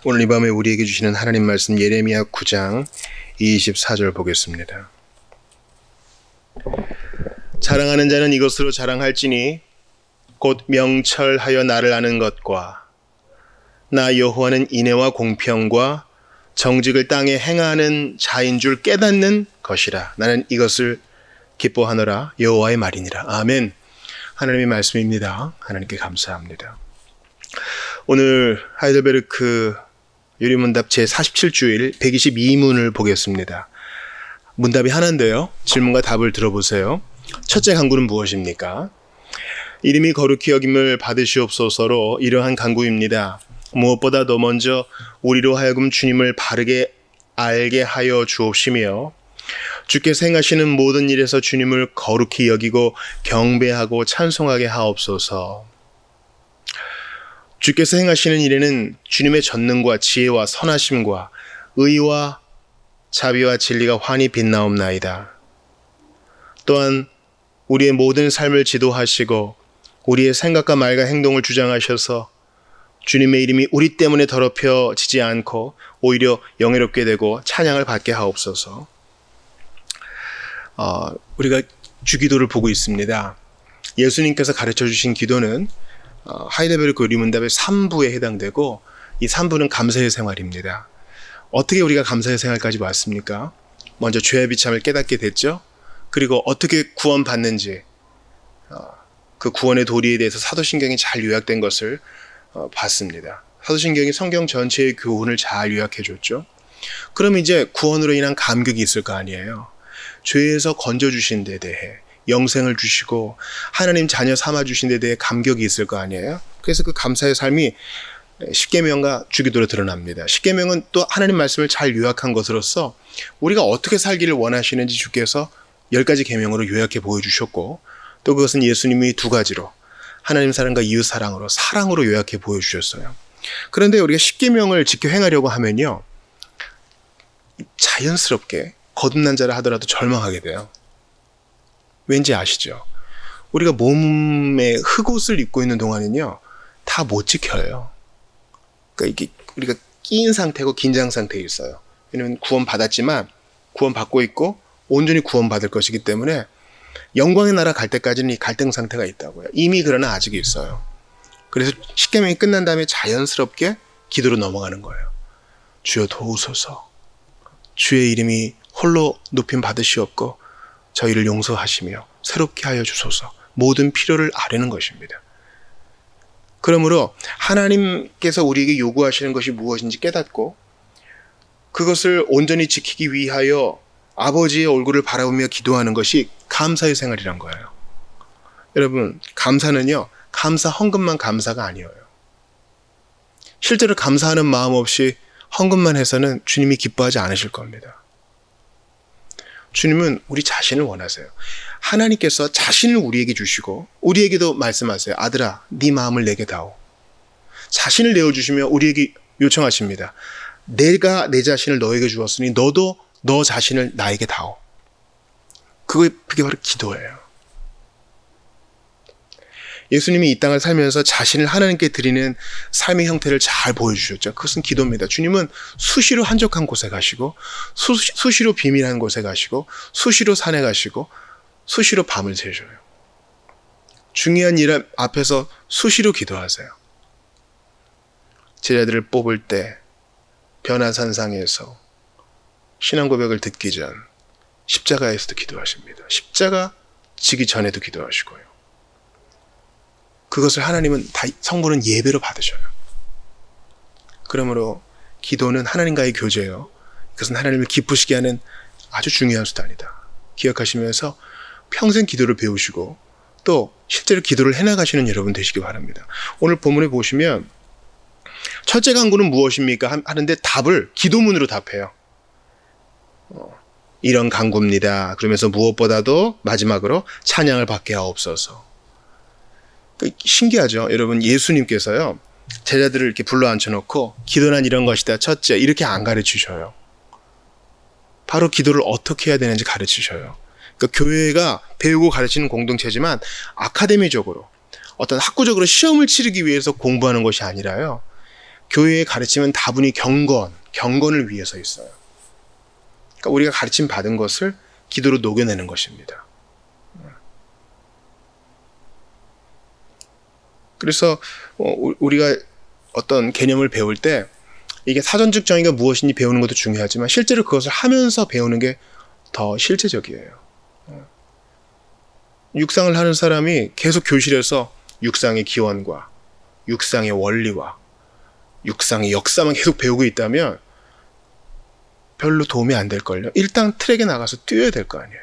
오늘 이 밤에 우리에게 주시는 하나님 말씀 예레미야 9장 24절 보겠습니다. 자랑하는 자는 이것으로 자랑할지니 곧 명철하여 나를 아는 것과 나 여호와는 인애와 공평과 정직을 땅에 행하는 자인 줄 깨닫는 것이라. 나는 이것을 기뻐하노라. 여호와의 말이니라. 아멘. 하나님의 말씀입니다. 하나님께 감사합니다. 오늘 하이델베르크 유리문답 제47주일 122문을 보겠습니다. 문답이 하나인데요. 질문과 답을 들어보세요. 첫째 간구는 무엇입니까? 이름이 거룩히 여김을 받으시옵소서로 이러한 간구입니다. 무엇보다도 먼저 우리로 하여금 주님을 바르게 알게 하여 주옵시며 주께서 행하시는 모든 일에서 주님을 거룩히 여기고 경배하고 찬송하게 하옵소서. 주께서 행하시는 일에는 주님의 전능과 지혜와 선하심과 의와 자비와 진리가 환히 빛나옵나이다. 또한 우리의 모든 삶을 지도하시고 우리의 생각과 말과 행동을 주장하셔서 주님의 이름이 우리 때문에 더럽혀지지 않고 오히려 영예롭게 되고 찬양을 받게 하옵소서. 우리가 주기도를 보고 있습니다. 예수님께서 가르쳐 주신 기도는 하이델베르크 유리문답의 3부에 해당되고 이 3부는 감사의 생활입니다. 어떻게 우리가 감사의 생활까지 왔습니까? 먼저 죄의 비참을 깨닫게 됐죠. 그리고 어떻게 구원받는지 그 구원의 도리에 대해서 사도신경이 잘 요약된 것을 봤습니다. 사도신경이 성경 전체의 교훈을 잘 요약해 줬죠. 그럼 이제 구원으로 인한 감격이 있을 거 아니에요. 죄에서 건져주신 데 대해 영생을 주시고 하나님 자녀 삼아주신 데 대해 감격이 있을 거 아니에요. 그래서 그 감사의 삶이 십계명과 주기도로 드러납니다. 십계명은 또 하나님 말씀을 잘 요약한 것으로서 우리가 어떻게 살기를 원하시는지 주께서 10가지 계명으로 요약해 보여주셨고 또 그것은 예수님이 2가지로 하나님 사랑과 이웃 사랑으로 요약해 보여주셨어요. 그런데 우리가 십계명을 지켜 행하려고 하면요, 자연스럽게 거듭난 자라 하더라도 절망하게 돼요. 왠지 아시죠? 우리가 몸에 흑옷을 입고 있는 동안은요, 다 못 지켜요. 그러니까 이게 우리가 끼인 상태고 긴장 상태에 있어요. 왜냐하면 구원받았지만 구원받고 있고 온전히 구원받을 것이기 때문에 영광의 나라 갈 때까지는 이 갈등 상태가 있다고요. 이미 그러나 아직 있어요. 그래서 십계명이 끝난 다음에 자연스럽게 기도로 넘어가는 거예요. 주여 도우소서. 주의 이름이 홀로 높임 받으시옵고 저희를 용서하시며 새롭게 하여 주소서. 모든 필요를 아뢰는 것입니다. 그러므로 하나님께서 우리에게 요구하시는 것이 무엇인지 깨닫고 그것을 온전히 지키기 위하여 아버지의 얼굴을 바라보며 기도하는 것이 감사의 생활이란 거예요. 여러분, 감사는요, 감사 헌금만 감사가 아니에요. 실제로 감사하는 마음 없이 헌금만 해서는 주님이 기뻐하지 않으실 겁니다. 주님은 우리 자신을 원하세요. 하나님께서 자신을 우리에게 주시고 우리에게도 말씀하세요. 아들아, 네 마음을 내게 다오. 자신을 내어주시며 우리에게 요청하십니다. 내가 내 자신을 너에게 주었으니 너도 너 자신을 나에게 다오. 그게 바로 기도예요. 예수님이 이 땅을 살면서 자신을 하나님께 드리는 삶의 형태를 잘 보여주셨죠. 그것은 기도입니다. 주님은 수시로 한적한 곳에 가시고 수시로 비밀한 곳에 가시고 수시로 산에 가시고 수시로 밤을 새셔요. 중요한 일 앞에서 수시로 기도하세요. 제자들을 뽑을 때 변화산상에서 신앙 고백을 듣기 전 십자가에서도 기도하십니다. 십자가 지기 전에도 기도하시고요. 그것을 하나님은 다 성부는 예배로 받으셔요. 그러므로 기도는 하나님과의 교제예요. 그것은 하나님을 기쁘시게 하는 아주 중요한 수단이다. 기억하시면서 평생 기도를 배우시고 또 실제로 기도를 해나가시는 여러분 되시기 바랍니다. 오늘 본문에 보시면 첫째 간구는 무엇입니까? 하는데 답을 기도문으로 답해요. 이런 간구입니다. 그러면서 무엇보다도 마지막으로 찬양을 받게 하옵소서. 신기하죠? 여러분, 예수님께서요, 제자들을 이렇게 불러 앉혀놓고 기도란 이런 것이다. 첫째, 이렇게 안 가르치셔요. 바로 기도를 어떻게 해야 되는지 가르치셔요. 그러니까 교회가 배우고 가르치는 공동체지만 아카데미적으로 어떤 학구적으로 시험을 치르기 위해서 공부하는 것이 아니라요. 교회의 가르침은 다분히 경건을 위해서 있어요. 그러니까 우리가 가르침 받은 것을 기도로 녹여내는 것입니다. 그래서 우리가 어떤 개념을 배울 때 이게 사전적 정의가 무엇인지 배우는 것도 중요하지만 실제로 그것을 하면서 배우는 게 더 실제적이에요. 육상을 하는 사람이 계속 교실에서 육상의 기원과 육상의 원리와 육상의 역사만 계속 배우고 있다면 별로 도움이 안 될걸요. 일단 트랙에 나가서 뛰어야 될 거 아니에요.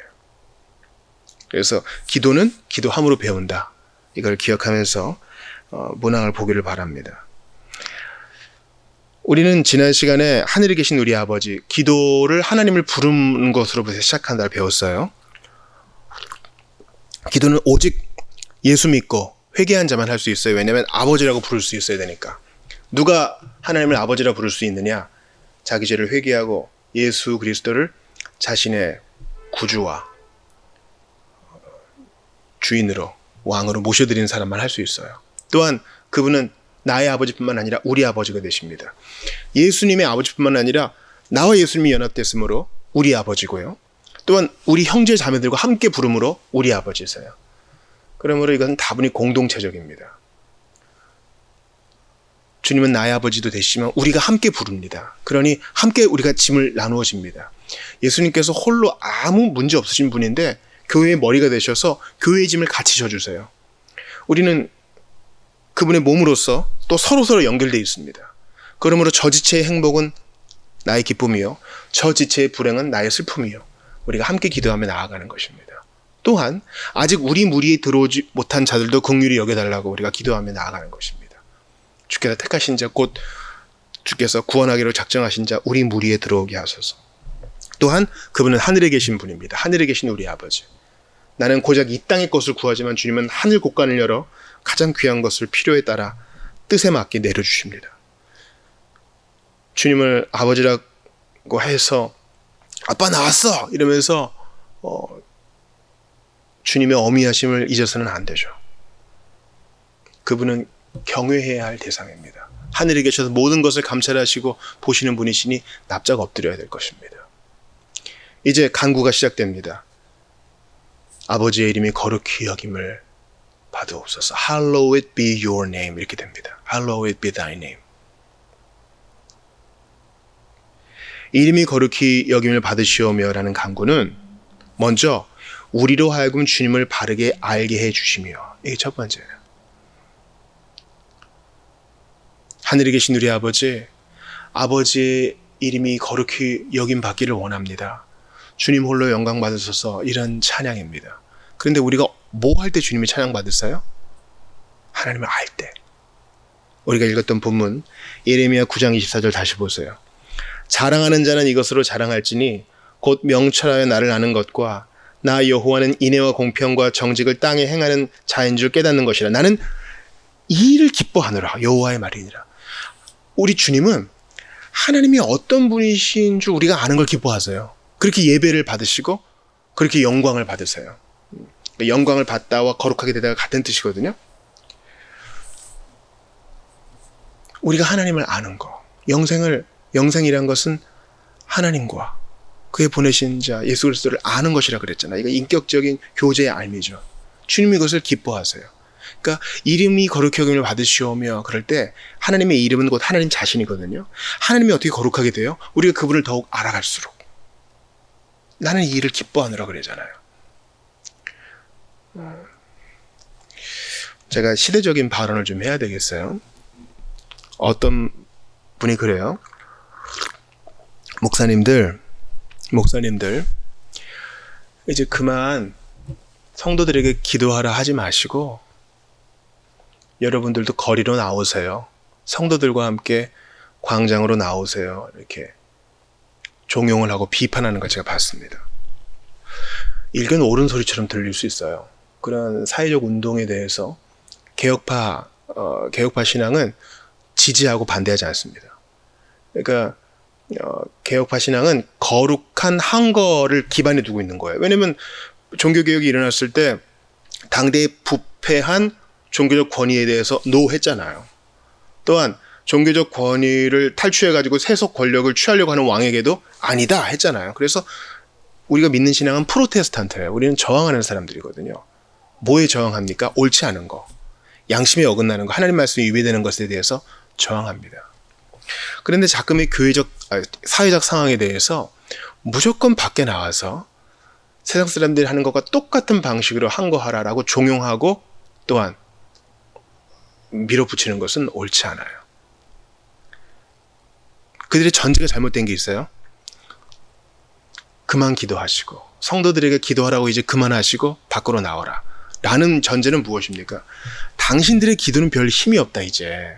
그래서 기도는 기도함으로 배운다. 이걸 기억하면서 문항을 보기를 바랍니다. 우리는 지난 시간에 하늘에 계신 우리 아버지, 기도를 하나님을 부르는 것으로부터 시작한다를 배웠어요. 기도는 오직 예수 믿고 회개한 자만 할 수 있어요. 왜냐하면 아버지라고 부를 수 있어야 되니까. 누가 하나님을 아버지라 부를 수 있느냐? 자기 죄를 회개하고 예수 그리스도를 자신의 구주와 주인으로, 왕으로 모셔드리는 사람만 할 수 있어요. 또한 그분은 나의 아버지뿐만 아니라 우리 아버지가 되십니다. 예수님의 아버지뿐만 아니라 나와 예수님이 연합됐으므로 우리 아버지고요. 또한 우리 형제 자매들과 함께 부름으로 우리 아버지세요. 그러므로 이것은 다분히 공동체적입니다. 주님은 나의 아버지도 되시지만 우리가 함께 부릅니다. 그러니 함께 우리가 짐을 나누어집니다. 예수님께서 홀로 아무 문제 없으신 분인데 교회의 머리가 되셔서 교회의 짐을 같이 져주세요. 우리는 그분의 몸으로서 또 서로서로 연결되어 있습니다. 그러므로 저 지체의 행복은 나의 기쁨이요, 저 지체의 불행은 나의 슬픔이요. 우리가 함께 기도하며 나아가는 것입니다. 또한 아직 우리 무리에 들어오지 못한 자들도 긍휼히 여겨달라고 우리가 기도하며 나아가는 것입니다. 주께서 택하신 자, 곧 주께서 구원하기로 작정하신 자 우리 무리에 들어오게 하소서. 또한 그분은 하늘에 계신 분입니다. 하늘에 계신 우리 아버지. 나는 고작 이 땅의 것을 구하지만 주님은 하늘 곳간을 열어 가장 귀한 것을 필요에 따라 뜻에 맞게 내려주십니다. 주님을 아버지라고 해서 아빠 나왔어! 이러면서 주님의 어미하심을 잊어서는 안 되죠. 그분은 경외해야 할 대상입니다. 하늘에 계셔서 모든 것을 감찰하시고 보시는 분이시니 납작 엎드려야 될 것입니다. 이제 간구가 시작됩니다. 아버지의 이름이 거룩히 여김을 받으옵소서. Hallowed be your name. 이렇게 됩니다. Hallowed be thy name. 이름이 거룩히 여김을 받으시오며 라는 간구는 먼저 우리로 하여금 주님을 바르게 알게 해주시며, 이게 첫 번째예요. 하늘에 계신 우리 아버지, 아버지의 이름이 거룩히 여김 받기를 원합니다. 주님 홀로 영광 받으소서, 이런 찬양입니다. 그런데 우리가 뭐 할 때 주님이 찬양 받으세요? 하나님을 알 때. 우리가 읽었던 본문 예레미야 9장 24절 다시 보세요. 자랑하는 자는 이것으로 자랑할지니 곧 명철하여 나를 아는 것과 나 여호와는 인애와 공평과 정직을 땅에 행하는 자인 줄 깨닫는 것이라. 나는 이 일을 기뻐하노라. 여호와의 말이니라. 우리 주님은 하나님이 어떤 분이신 줄 우리가 아는 걸 기뻐하세요. 그렇게 예배를 받으시고 그렇게 영광을 받으세요. 영광을 받다와 거룩하게 되다가 같은 뜻이거든요. 우리가 하나님을 아는 거, 영생이란 것은 하나님과 그의 보내신 자 예수 그리스도를 아는 것이라 그랬잖아요. 이거 인격적인 교제의 알미죠. 주님이 그것을 기뻐하세요. 그러니까 이름이 거룩히 여김을 받으시오며 그럴 때 하나님의 이름은 곧 하나님 자신이거든요. 하나님이 어떻게 거룩하게 돼요? 우리가 그분을 더욱 알아갈수록. 나는 이 일을 기뻐하느라 그러잖아요. 제가 시대적인 발언을 좀 해야 되겠어요. 어떤 분이 그래요. 목사님들 이제 그만 성도들에게 기도하라 하지 마시고 여러분들도 거리로 나오세요. 성도들과 함께 광장으로 나오세요. 이렇게 종용을 하고 비판하는 걸 제가 봤습니다. 일견 옳은 소리처럼 들릴 수 있어요. 그런 사회적 운동에 대해서 개혁파 신앙은 지지하고 반대하지 않습니다. 그러니까 개혁파 신앙은 거룩한 항거를 기반에 두고 있는 거예요. 왜냐하면 종교개혁이 일어났을 때 당대에 부패한 종교적 권위에 대해서 노했잖아요. 또한 종교적 권위를 탈취해가지고 세속 권력을 취하려고 하는 왕에게도 아니다 했잖아요. 그래서 우리가 믿는 신앙은 프로테스탄트예요. 우리는 저항하는 사람들이거든요. 뭐에 저항합니까? 옳지 않은 거, 양심에 어긋나는 거, 하나님 말씀이 위배되는 것에 대해서 저항합니다. 그런데 가끔의 사회적 상황에 대해서 무조건 밖에 나와서 세상 사람들이 하는 것과 똑같은 방식으로 한 거 하라라고 종용하고 또한 밀어붙이는 것은 옳지 않아요. 그들의 전제가 잘못된 게 있어요. 그만 기도하시고 성도들에게 기도하라고 이제 그만하시고 밖으로 나오라 라는 전제는 무엇입니까? 당신들의 기도는 별 힘이 없다. 이제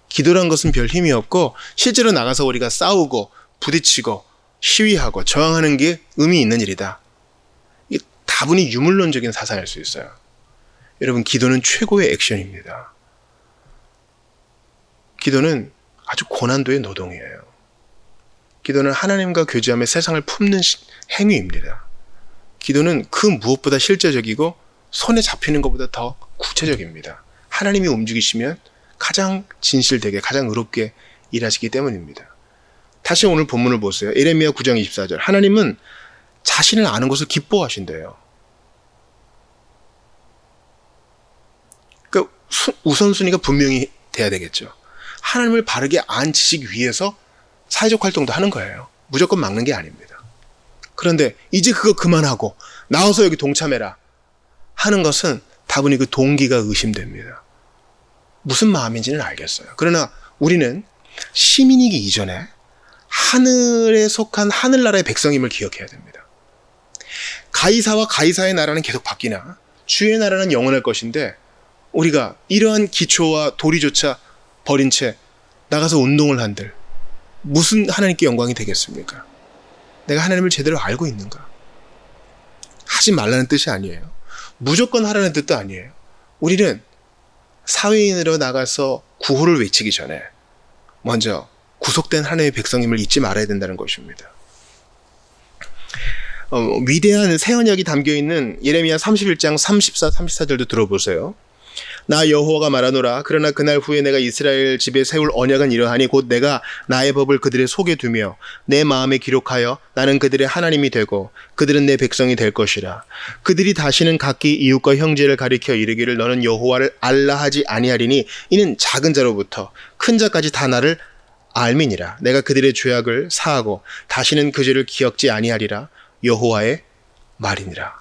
기도란 것은 별 힘이 없고 실제로 나가서 우리가 싸우고 부딪히고 시위하고 저항하는 게 의미 있는 일이다. 이게 다분히 유물론적인 사상일 수 있어요. 여러분, 기도는 최고의 액션입니다. 기도는 아주 고난도의 노동이에요. 기도는 하나님과 교제하며 세상을 품는 행위입니다. 기도는 그 무엇보다 실제적이고 손에 잡히는 것보다 더 구체적입니다. 하나님이 움직이시면 가장 진실되게, 가장 의롭게 일하시기 때문입니다. 다시 오늘 본문을 보세요. 예레미야 9장 24절. 하나님은 자신을 아는 것을 기뻐하신대요. 그러니까 우선순위가 분명히 돼야 되겠죠. 하나님을 바르게 안 지식 위해서 사회적 활동도 하는 거예요. 무조건 막는 게 아닙니다. 그런데 이제 그거 그만하고 나와서 여기 동참해라 하는 것은 다분히 그 동기가 의심됩니다. 무슨 마음인지는 알겠어요. 그러나 우리는 시민이기 이전에 하늘에 속한 하늘나라의 백성임을 기억해야 됩니다. 가이사와 가이사의 나라는 계속 바뀌나 주의 나라는 영원할 것인데 우리가 이러한 기초와 도리조차 버린 채 나가서 운동을 한들 무슨 하나님께 영광이 되겠습니까? 내가 하나님을 제대로 알고 있는가? 하지 말라는 뜻이 아니에요. 무조건 하라는 뜻도 아니에요. 우리는 사회인으로 나가서 구호를 외치기 전에 먼저 구속된 하나님의 백성임을 잊지 말아야 된다는 것입니다. 위대한 새 언약이 담겨있는 예레미야 31장 34, 34절도 들어보세요. 나 여호와가 말하노라. 그러나 그날 후에 내가 이스라엘 집에 세울 언약은 이러하니 곧 내가 나의 법을 그들의 속에 두며 내 마음에 기록하여 나는 그들의 하나님이 되고 그들은 내 백성이 될 것이라. 그들이 다시는 각기 이웃과 형제를 가리켜 이르기를 너는 여호와를 알라 하지 아니하리니 이는 작은 자로부터 큰 자까지 다 나를 알미니라. 내가 그들의 죄악을 사하고 다시는 그 죄를 기억지 아니하리라. 여호와의 말이니라.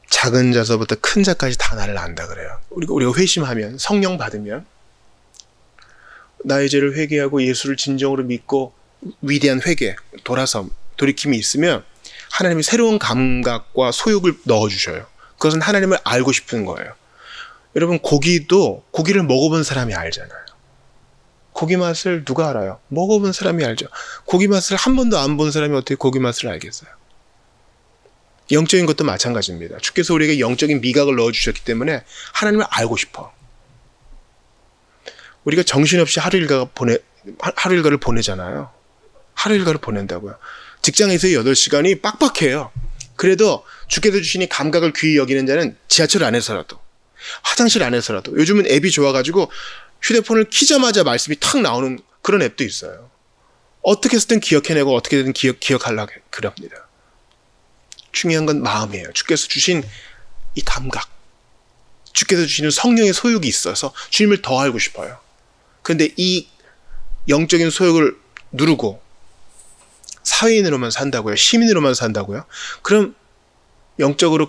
작은 자서부터 큰 자까지 다 나를 안다 그래요. 우리가 회심하면, 성령 받으면 나의 죄를 회개하고 예수를 진정으로 믿고 위대한 회개, 돌이킴이 있으면 하나님이 새로운 감각과 소욕을 넣어주셔요. 그것은 하나님을 알고 싶은 거예요. 여러분, 고기를 먹어본 사람이 알잖아요. 고기 맛을 누가 알아요? 먹어본 사람이 알죠. 고기 맛을 한 번도 안 본 사람이 어떻게 고기 맛을 알겠어요? 영적인 것도 마찬가지입니다. 주께서 우리에게 영적인 미각을 넣어주셨기 때문에 하나님을 알고 싶어. 우리가 정신없이 하루 일과를 보내잖아요. 하루 일과를 보낸다고요. 직장에서의 8시간이 빡빡해요. 그래도 주께서 주시니 감각을 귀히 여기는 자는 지하철 안에서라도, 화장실 안에서라도, 요즘은 앱이 좋아가지고 휴대폰을 키자마자 말씀이 탁 나오는 그런 앱도 있어요. 어떻게 해서든 기억해내고 어떻게든 기억하려고 그럽니다. 중요한 건 마음이에요. 주께서 주신 이 감각, 주께서 주시는 성령의 소욕이 있어서 주님을 더 알고 싶어요. 그런데 이 영적인 소욕을 누르고 사회인으로만 산다고요? 시민으로만 산다고요? 그럼 영적으로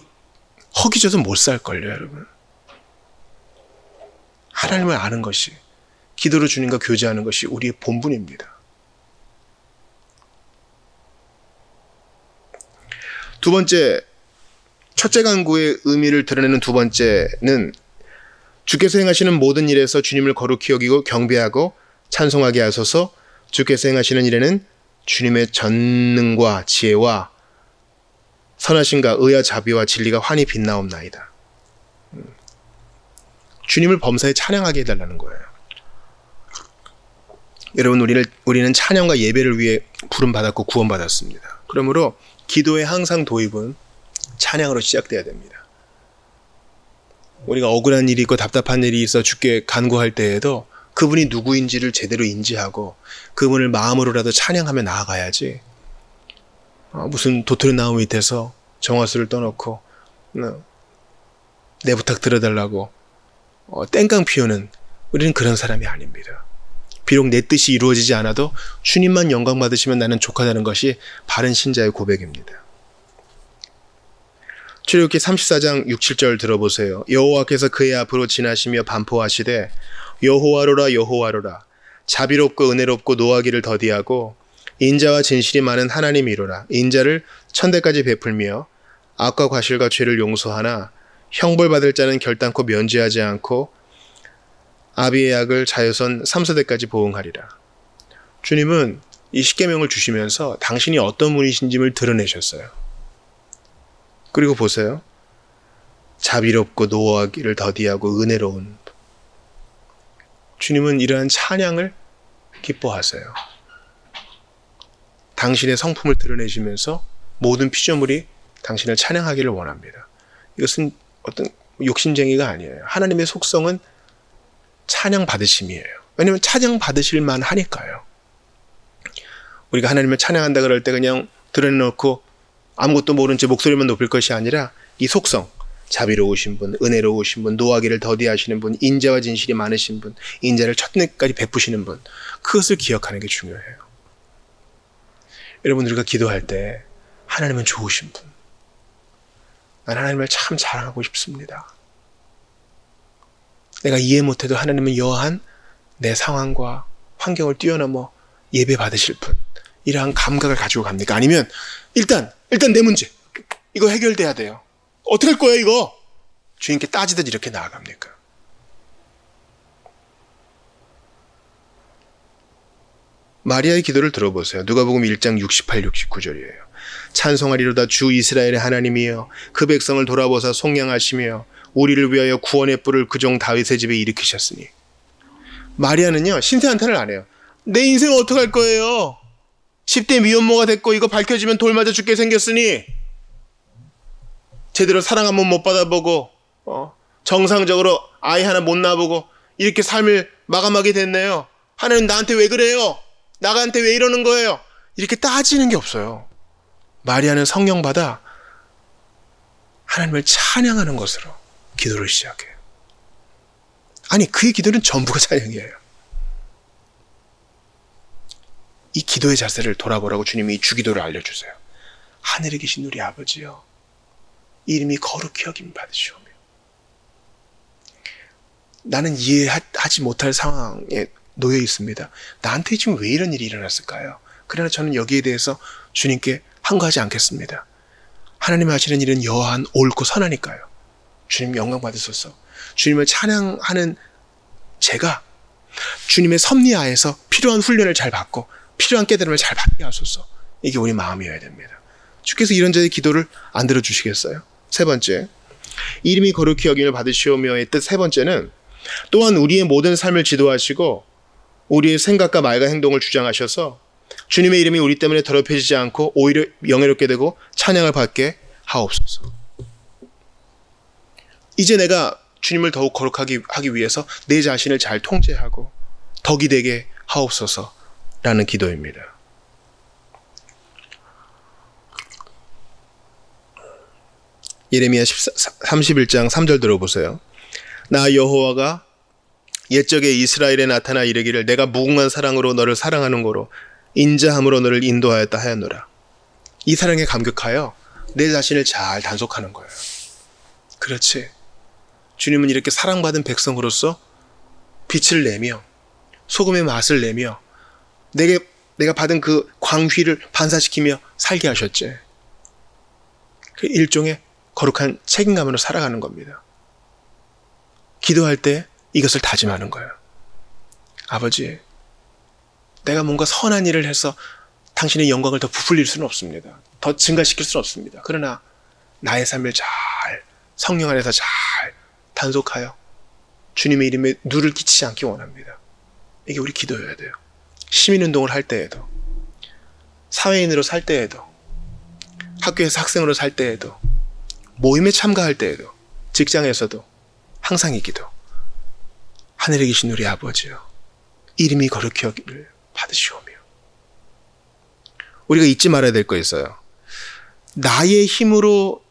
허기져서 못 살걸요, 여러분. 하나님을 아는 것이, 기도로 주님과 교제하는 것이 우리의 본분입니다. 두 번째, 첫째 간구의 의미를 드러내는 두 번째는 주께서 행하시는 모든 일에서 주님을 거룩히 여기고 경배하고 찬송하게 하소서. 주께서 행하시는 일에는 주님의 전능과 지혜와 선하심과 의와 자비와 진리가 환히 빛나옵나이다. 주님을 범사에 찬양하게 해달라는 거예요. 여러분, 우리는 찬양과 예배를 위해 부름받았고 구원받았습니다. 그러므로 기도의 항상 도입은 찬양으로 시작돼야 됩니다. 우리가 억울한 일이 있고 답답한 일이 있어 주께 간구할 때에도 그분이 누구인지를 제대로 인지하고 그분을 마음으로라도 찬양하며 나아가야지. 무슨 도토리 나무 밑에서 정화수를 떠놓고 내 부탁 들어달라고 땡깡 피우는 우리는 그런 사람이 아닙니다. 비록 내 뜻이 이루어지지 않아도 주님만 영광 받으시면 나는 족하다는 것이 바른 신자의 고백입니다. 출애굽기 34장 6, 7절 들어보세요. 여호와께서 그의 앞으로 지나시며 반포하시되 여호와로라 여호와로라 자비롭고 은혜롭고 노하기를 더디하고 인자와 진실이 많은 하나님이로라. 인자를 천대까지 베풀며 악과 과실과 죄를 용서하나 형벌받을 자는 결단코 면제하지 않고 아비의 약을 자손 3세대까지 보응하리라. 주님은 이 십계명을 주시면서 당신이 어떤 분이신지를 드러내셨어요. 그리고 보세요. 자비롭고 노하기를 더디하고 은혜로운 주님은 이러한 찬양을 기뻐하세요. 당신의 성품을 드러내시면서 모든 피조물이 당신을 찬양하기를 원합니다. 이것은 어떤 욕심쟁이가 아니에요. 하나님의 속성은 찬양 받으심이에요. 왜냐하면 찬양 받으실 만하니까요. 우리가 하나님을 찬양한다 그럴 때 그냥 드러내놓고 아무것도 모른 채 목소리만 높일 것이 아니라 이 속성, 자비로우신 분, 은혜로우신 분, 노하기를 더디하시는 분, 인자와 진실이 많으신 분, 인자를 첫날까지 베푸시는 분, 그것을 기억하는 게 중요해요. 여러분, 우리가 기도할 때 하나님은 좋으신 분, 난 하나님을 참 자랑하고 싶습니다. 내가 이해 못해도 하나님은 여한 내 상황과 환경을 뛰어넘어 예배 받으실 분, 이러한 감각을 가지고 갑니까? 아니면 일단 내 문제 이거 해결돼야 돼요. 어떻게 할 거예요 이거? 주님께 따지듯 이렇게 나아갑니까? 마리아의 기도를 들어보세요. 누가복음 1장 68, 69절이에요. 찬송하리로다 주 이스라엘의 하나님이여 그 백성을 돌아보사 속량하시며 우리를 위하여 구원의 뿔을 그 종 다윗의 집에 일으키셨으니. 마리아는요 신세한탄을 안 해요. 내 인생 어떡할 거예요? 10대 미혼모가 됐고 이거 밝혀지면 돌 맞아 죽게 생겼으니 제대로 사랑 한번 못 받아보고 정상적으로 아이 하나 못 낳아보고 이렇게 삶을 마감하게 됐네요. 하나님 나한테 왜 그래요? 나한테 왜 이러는 거예요? 이렇게 따지는 게 없어요. 마리아는 성령 받아 하나님을 찬양하는 것으로 기도를 시작해요. 아니 그의 기도는 전부가 찬양이에요. 이 기도의 자세를 돌아보라고 주님이 이 주기도를 알려주세요. 하늘에 계신 우리 아버지여 이름이 거룩히 여김 받으시오며. 나는 이해하지 못할 상황에 놓여 있습니다. 나한테 지금 왜 이런 일이 일어났을까요? 그러나 저는 여기에 대해서 주님께 항거하지 않겠습니다. 하나님 하시는 일은 여한 옳고 선하니까요. 주님 영광 받으소서. 주님을 찬양하는 제가 주님의 섭리하에서 필요한 훈련을 잘 받고 필요한 깨달음을 잘 받게 하소서. 이게 우리 마음이어야 됩니다. 주께서 이런 자의 기도를 안 들어주시겠어요? 세 번째, 이름이 거룩히 여김을 받으시오며의 뜻 세 번째는 또한 우리의 모든 삶을 지도하시고 우리의 생각과 말과 행동을 주장하셔서 주님의 이름이 우리 때문에 더럽혀지지 않고 오히려 영예롭게 되고 찬양을 받게 하옵소서. 이제 내가 주님을 더욱 거룩하게 하기 위해서 내 자신을 잘 통제하고 덕이 되게 하옵소서라는 기도입니다. 예레미야 31장 3절 들어보세요. 나 여호와가 옛적에 이스라엘에 나타나 이르기를 내가 무궁한 사랑으로 너를 사랑하는 거로 인자함으로 너를 인도하였다 하였노라. 이 사랑에 감격하여 내 자신을 잘 단속하는 거예요. 그렇지. 주님은 이렇게 사랑받은 백성으로서 빛을 내며 소금의 맛을 내며 내가 받은 그 광휘를 반사시키며 살게 하셨지. 그 일종의 거룩한 책임감으로 살아가는 겁니다. 기도할 때 이것을 다짐하는 거예요. 아버지, 내가 뭔가 선한 일을 해서 당신의 영광을 더 부풀릴 수는 없습니다. 더 증가시킬 수는 없습니다. 그러나 나의 삶을 잘 성령 안에서 잘 단속하여 주님의 이름에 누를 끼치지 않기 원합니다. 이게 우리 기도여야 돼요. 시민운동을 할 때에도, 사회인으로 살 때에도, 학교에서 학생으로 살 때에도, 모임에 참가할 때에도, 직장에서도 항상의 기도. 하늘에 계신 우리 아버지여, 이름이 거룩히 여김을 받으시오며. 우리가 잊지 말아야 될 거 있어요. 나의 힘으로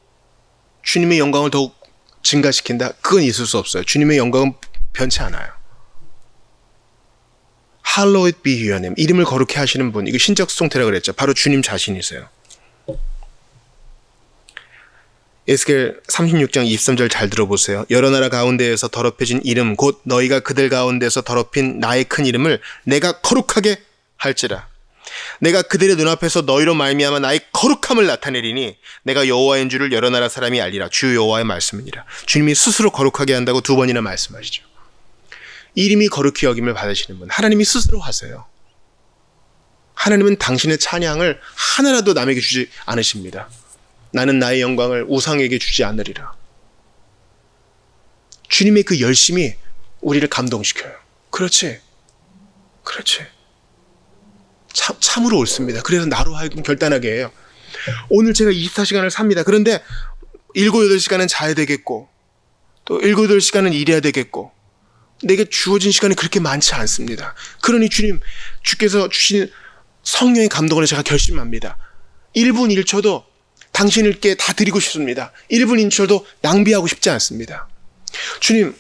주님의 영광을 더욱 증가시킨다? 그건 있을 수 없어요. 주님의 영광은 변치 않아요. Hallowed be your name. 이름을 거룩히 하시는 분. 이거 신적 수송태라고 그랬죠. 바로 주님 자신이세요. 에스겔 36장 23절 잘 들어보세요. 여러 나라 가운데에서 더럽혀진 이름 곧 너희가 그들 가운데서 더럽힌 나의 큰 이름을 내가 거룩하게 할지라. 내가 그들의 눈앞에서 너희로 말미암아 나의 거룩함을 나타내리니 내가 여호와인 줄을 여러 나라 사람이 알리라. 주 여호와의 말씀이니라. 주님이 스스로 거룩하게 한다고 2번이나 말씀하시죠. 이름이 거룩히 여김을 받으시는 분, 하나님이 스스로 하세요. 하나님은 당신의 찬양을 하나라도 남에게 주지 않으십니다. 나는 나의 영광을 우상에게 주지 않으리라. 주님의 그 열심이 우리를 감동시켜요. 그렇지. 참으로 옳습니다. 그래서 나로 하여금 결단하게 해요. 오늘 제가 24시간을 삽니다. 그런데 7, 8시간은 자야 되겠고 또 7, 8시간은 일해야 되겠고 내게 주어진 시간이 그렇게 많지 않습니다. 그러니 주께서 주신 성령의 감동으로 제가 결심합니다. 1분 1초도 당신께 다 드리고 싶습니다. 1분 1초도 낭비하고 싶지 않습니다. 주님,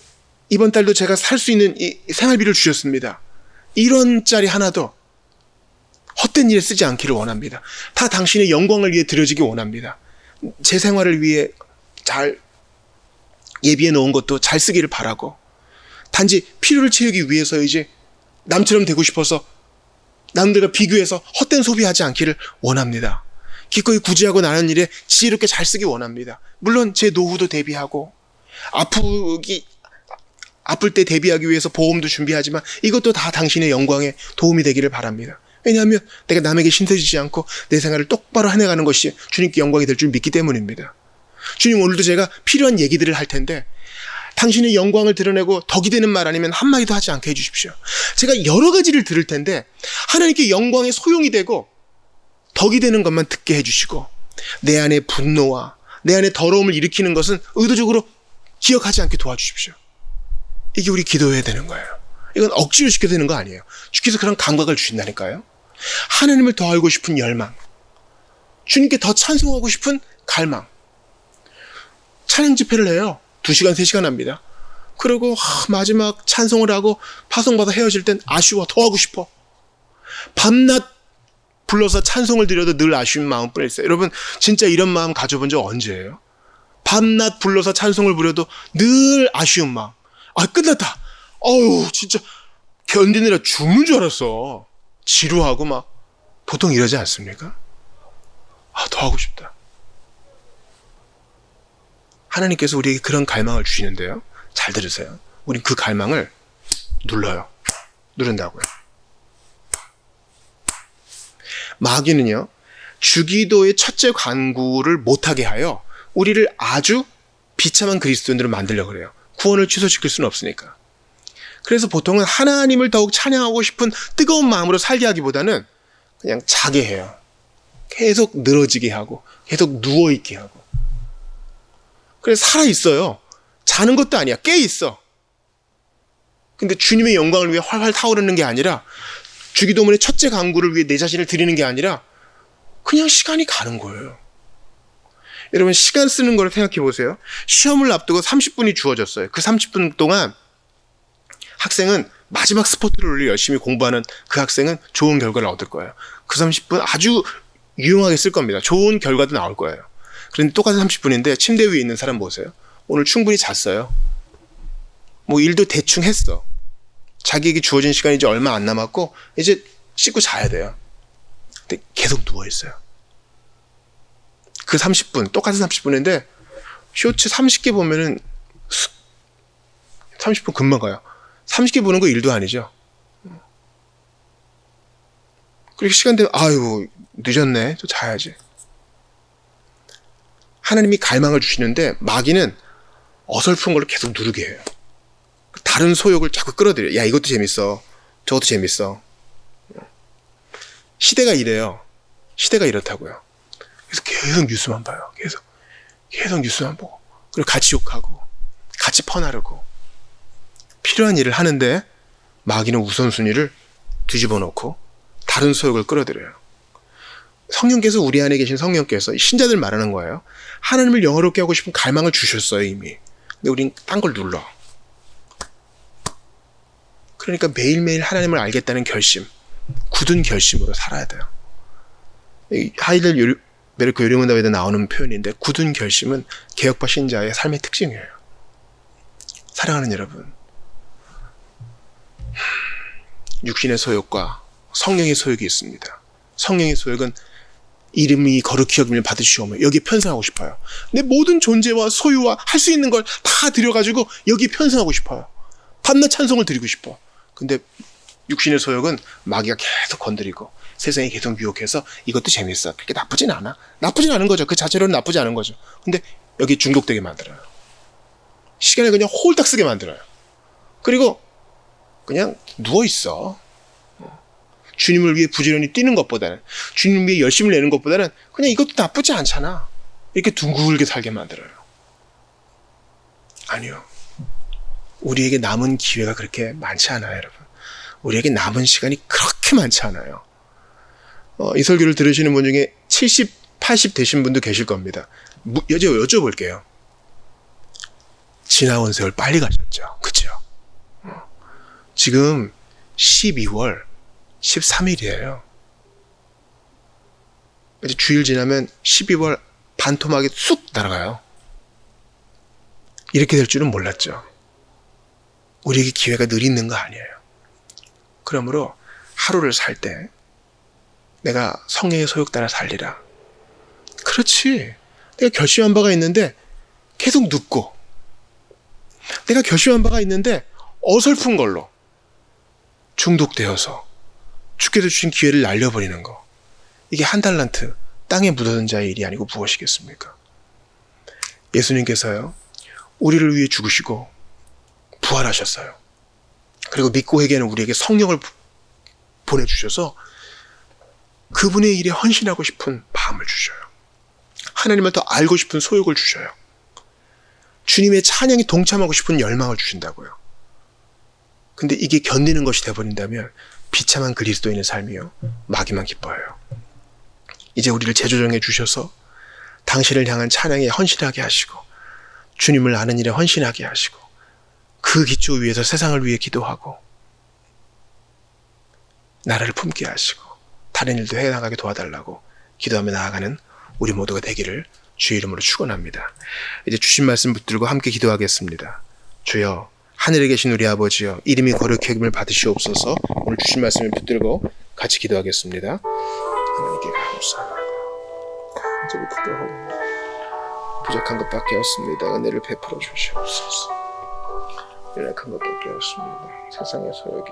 이번 달도 제가 살 수 있는 이 생활비를 주셨습니다. 1원짜리 하나도 헛된 일에 쓰지 않기를 원합니다. 다 당신의 영광을 위해 드려지기 원합니다. 제 생활을 위해 잘 예비해 놓은 것도 잘 쓰기를 바라고 단지 필요를 채우기 위해서이지 남처럼 되고 싶어서 남들과 비교해서 헛된 소비하지 않기를 원합니다. 기꺼이 구제하고 나는 일에 지혜롭게 잘 쓰기 원합니다. 물론 제 노후도 대비하고 아플 때 대비하기 위해서 보험도 준비하지만 이것도 다 당신의 영광에 도움이 되기를 바랍니다. 왜냐하면 내가 남에게 신세지지 않고 내 생활을 똑바로 해내가는 것이 주님께 영광이 될 줄 믿기 때문입니다. 주님, 오늘도 제가 필요한 얘기들을 할 텐데 당신의 영광을 드러내고 덕이 되는 말 아니면 한마디도 하지 않게 해주십시오. 제가 여러 가지를 들을 텐데 하나님께 영광의 소용이 되고 덕이 되는 것만 듣게 해주시고 내 안에 분노와 내 안에 더러움을 일으키는 것은 의도적으로 기억하지 않게 도와주십시오. 이게 우리 기도해야 되는 거예요. 이건 억지로 시켜야 되는 거 아니에요. 주께서 그런 감각을 주신다니까요. 하나님을 더 알고 싶은 열망, 주님께 더 찬송하고 싶은 갈망. 찬양 집회를 해요. 2시간, 3시간 합니다. 그리고 마지막 찬송을 하고 파송받아 헤어질 땐 아쉬워. 더 하고 싶어. 밤낮 불러서 찬송을 드려도 늘 아쉬운 마음뿐이 있어요. 여러분, 진짜 이런 마음 가져본 적 언제예요? 밤낮 불러서 찬송을 부려도 늘 아쉬운 마음. 끝났다. 진짜 견디느라 죽는 줄 알았어. 지루하고 막 보통 이러지 않습니까? 더 하고 싶다. 하나님께서 우리에게 그런 갈망을 주시는데요. 잘 들으세요. 우린 그 갈망을 눌러요. 누른다고요. 마귀는요, 주기도의 첫째 간구를 못하게 하여 우리를 아주 비참한 그리스도인으로 만들려고 그래요. 구원을 취소시킬 수는 없으니까. 그래서 보통은 하나님을 더욱 찬양하고 싶은 뜨거운 마음으로 살게 하기보다는 그냥 자게 해요. 계속 늘어지게 하고 계속 누워있게 하고. 그래서 살아있어요. 자는 것도 아니야. 깨있어. 근데 주님의 영광을 위해 활활 타오르는 게 아니라 주기도문의 첫째 간구를 위해 내 자신을 드리는 게 아니라 그냥 시간이 가는 거예요. 여러분, 시간 쓰는 걸 생각해 보세요. 시험을 앞두고 30분이 주어졌어요. 그 30분 동안 학생은 마지막 스포트를 올려 열심히 공부하는 그 학생은 좋은 결과를 얻을 거예요. 그 30분 아주 유용하게 쓸 겁니다. 좋은 결과도 나올 거예요. 그런데 똑같은 30분인데 침대 위에 있는 사람 보세요. 오늘 충분히 잤어요. 일도 대충 했어. 자기에게 주어진 시간이 이제 얼마 안 남았고 이제 씻고 자야 돼요. 근데 계속 누워있어요. 그 30분, 똑같은 30분인데 쇼츠 30개 보면은 30분 금방 가요. 30개 보는 거 일도 아니죠. 그렇게 시간 되면 늦었네. 또 자야지. 하나님이 갈망을 주시는데 마귀는 어설픈 걸로 계속 누르게 해요. 다른 소욕을 자꾸 끌어들여요. 야, 이것도 재밌어. 저것도 재밌어. 시대가 이래요. 시대가 이렇다고요. 그래서 계속 뉴스만 봐요. 계속 뉴스만 보고. 그리고 같이 욕하고 같이 퍼나르고 필요한 일을 하는데 마귀는 우선순위를 뒤집어 놓고 다른 소욕을 끌어들여요. 성령께서 우리 안에 계신 성령께서 신자들 말하는 거예요. 하나님을 영화롭게 하고 싶은 갈망을 주셨어요 이미. 근데 우린 딴 걸 눌러. 그러니까 매일매일 하나님을 알겠다는 결심, 굳은 결심으로 살아야 돼요. 하이델베르크 요리문답에도 나오는 표현인데 굳은 결심은 개혁파 신자의 삶의 특징이에요. 사랑하는 여러분, 육신의 소욕과 성령의 소욕이 있습니다. 성령의 소욕은 이름이 거룩히 여김을 받으시오며 여기에 편승하고 싶어요. 내 모든 존재와 소유와 할 수 있는 걸 다 들여가지고 여기에 편승하고 싶어요. 밤낮 찬송을 드리고 싶어. 근데 육신의 소욕은 마귀가 계속 건드리고 세상이 계속 유혹해서 이것도 재밌어. 그렇게 나쁘진 않아. 나쁘진 않은 거죠. 그 자체로는 나쁘지 않은 거죠. 근데 여기 중독되게 만들어요. 시간을 그냥 홀딱 쓰게 만들어요. 그리고 그냥 누워있어. 주님을 위해 부지런히 뛰는 것보다는, 주님을 위해 열심을 내는 것보다는 그냥 이것도 나쁘지 않잖아. 이렇게 둥글게 살게 만들어요. 아니요. 우리에게 남은 기회가 그렇게 많지 않아요, 여러분. 우리에게 남은 시간이 그렇게 많지 않아요. 이 설교를 들으시는 분 중에 70, 80 되신 분도 계실 겁니다. 여쭤볼게요. 지나온 세월 빨리 가셨죠? 그쵸? 지금 12월 13일이에요. 이제 주일 지나면 12월 반토막이 쑥 날아가요. 이렇게 될 줄은 몰랐죠. 우리에게 기회가 늘 있는 거 아니에요. 그러므로 하루를 살 때 내가 성령의 소욕 따라 살리라. 그렇지. 내가 결심한 바가 있는데 계속 눕고, 내가 결심한 바가 있는데 어설픈 걸로 중독되어서 주께서 주신 기회를 날려버리는 거. 이게 한 달란트 땅에 묻어둔 자의 일이 아니고 무엇이겠습니까? 예수님께서요, 우리를 위해 죽으시고 부활하셨어요. 그리고 믿고 회개하는 우리에게 성령을 보내주셔서 그분의 일에 헌신하고 싶은 마음을 주셔요. 하나님을 더 알고 싶은 소욕을 주셔요. 주님의 찬양에 동참하고 싶은 열망을 주신다고요. 근데 이게 견디는 것이 되어버린다면 비참한 그리스도인의 삶이요, 마귀만 기뻐해요. 이제 우리를 재조정해 주셔서 당신을 향한 찬양에 헌신하게 하시고 주님을 아는 일에 헌신하게 하시고 그 기초 위에서 세상을 위해 기도하고 나라를 품게 하시고 다른 일도 해나가게 도와달라고 기도하며 나아가는 우리 모두가 되기를 주의 이름으로 축원합니다. 이제 주신 말씀 붙들고 함께 기도하겠습니다. 주여, 하늘에 계신 우리 아버지여, 이름이 거룩히 여김을 받으시옵소서. 오늘 주신 말씀을 붙들고 같이 기도하겠습니다. 하나님께 감사합니다. 이제부터 부족한 것밖에 없습니다. 은혜를 베풀어 주시옵소서. 연약한 것밖에 없습니다. 세상의 소욕에